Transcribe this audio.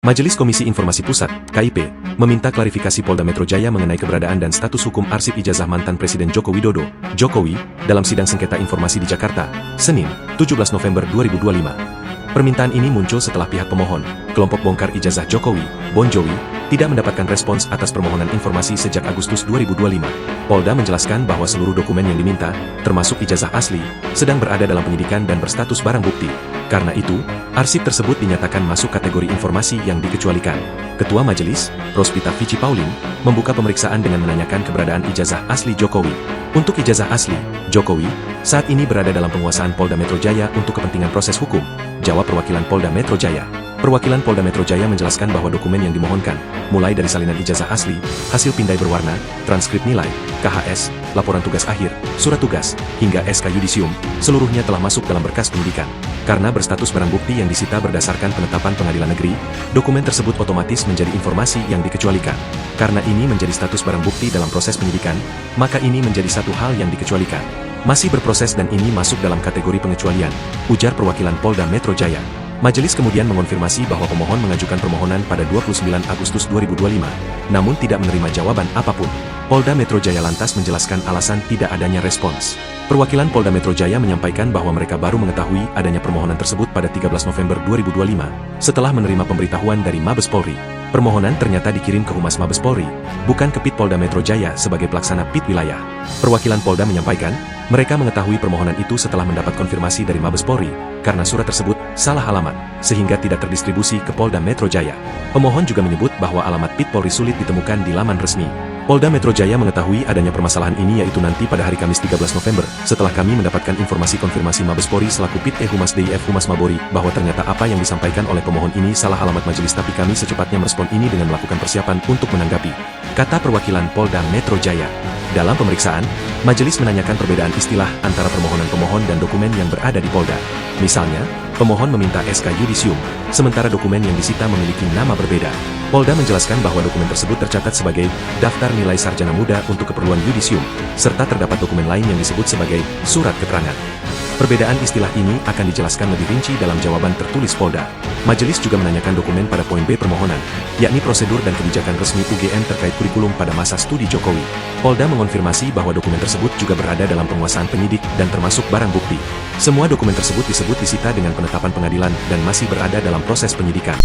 Majelis Komisi Informasi Pusat, KIP, meminta klarifikasi Polda Metro Jaya mengenai keberadaan dan status hukum arsip ijazah mantan Presiden Joko Widodo, Jokowi, dalam sidang sengketa informasi di Jakarta, Senin, 17 November 2025. Permintaan ini muncul setelah pihak pemohon, kelompok bongkar ijazah Jokowi, Bon Jovi, tidak mendapatkan respons atas permohonan informasi sejak Agustus 2025. Polda menjelaskan bahwa seluruh dokumen yang diminta, termasuk ijazah asli, sedang berada dalam penyidikan dan berstatus barang bukti. Karena itu, arsip tersebut dinyatakan masuk kategori informasi yang dikecualikan. Ketua Majelis, Rospita Vici Paulin, membuka pemeriksaan dengan menanyakan keberadaan ijazah asli Jokowi. Untuk ijazah asli, Jokowi, saat ini berada dalam penguasaan Polda Metro Jaya untuk kepentingan proses hukum, jawab perwakilan Polda Metro Jaya. Perwakilan Polda Metro Jaya menjelaskan bahwa dokumen yang dimohonkan, mulai dari salinan ijazah asli, hasil pindai berwarna, transkrip nilai, KHS, laporan tugas akhir, surat tugas, hingga SK Yudisium, seluruhnya telah masuk dalam berkas penyidikan. Karena berstatus barang bukti yang disita berdasarkan penetapan pengadilan negeri, dokumen tersebut otomatis menjadi informasi yang dikecualikan. Karena ini menjadi status barang bukti dalam proses penyidikan, maka ini menjadi satu hal yang dikecualikan. Masih berproses dan ini masuk dalam kategori pengecualian, ujar perwakilan Polda Metro Jaya. Majelis kemudian mengonfirmasi bahwa pemohon mengajukan permohonan pada 29 Agustus 2025, namun tidak menerima jawaban apapun. Polda Metro Jaya lantas menjelaskan alasan tidak adanya respons. Perwakilan Polda Metro Jaya menyampaikan bahwa mereka baru mengetahui adanya permohonan tersebut pada 13 November 2025, setelah menerima pemberitahuan dari Mabes Polri. Permohonan ternyata dikirim ke Humas Mabes Polri, bukan ke Pit Polda Metro Jaya sebagai pelaksana Pit wilayah. Perwakilan Polda menyampaikan, mereka mengetahui permohonan itu setelah mendapat konfirmasi dari Mabes Polri, karena surat tersebut salah alamat, sehingga tidak terdistribusi ke Polda Metro Jaya. Pemohon juga menyebut bahwa alamat Pit Polri sulit ditemukan di laman resmi. Polda Metro Jaya mengetahui adanya permasalahan ini yaitu nanti pada hari Kamis 13 November, setelah kami mendapatkan informasi konfirmasi Mabes Polri selaku Pit Humas DIF Humas Mabori, bahwa ternyata apa yang disampaikan oleh pemohon ini salah alamat majelis tapi kami secepatnya merespon ini dengan melakukan persiapan untuk menanggapi, kata perwakilan Polda Metro Jaya. Dalam pemeriksaan, majelis menanyakan perbedaan istilah antara permohonan pemohon dan dokumen yang berada di Polda. Misalnya, pemohon meminta SK Yudisium, sementara dokumen yang disita memiliki nama berbeda. Polda menjelaskan bahwa dokumen tersebut tercatat sebagai daftar nilai sarjana muda untuk keperluan yudisium, serta terdapat dokumen lain yang disebut sebagai surat keterangan. Perbedaan istilah ini akan dijelaskan lebih rinci dalam jawaban tertulis Polda. Majelis juga menanyakan dokumen pada poin B permohonan, yakni prosedur dan kebijakan resmi UGM terkait kurikulum pada masa studi Jokowi. Polda mengonfirmasi bahwa dokumen tersebut juga berada dalam penguasaan penyidik dan termasuk barang bukti. Semua dokumen tersebut disebut disita dengan penetapan pengadilan dan masih berada dalam proses penyidikan.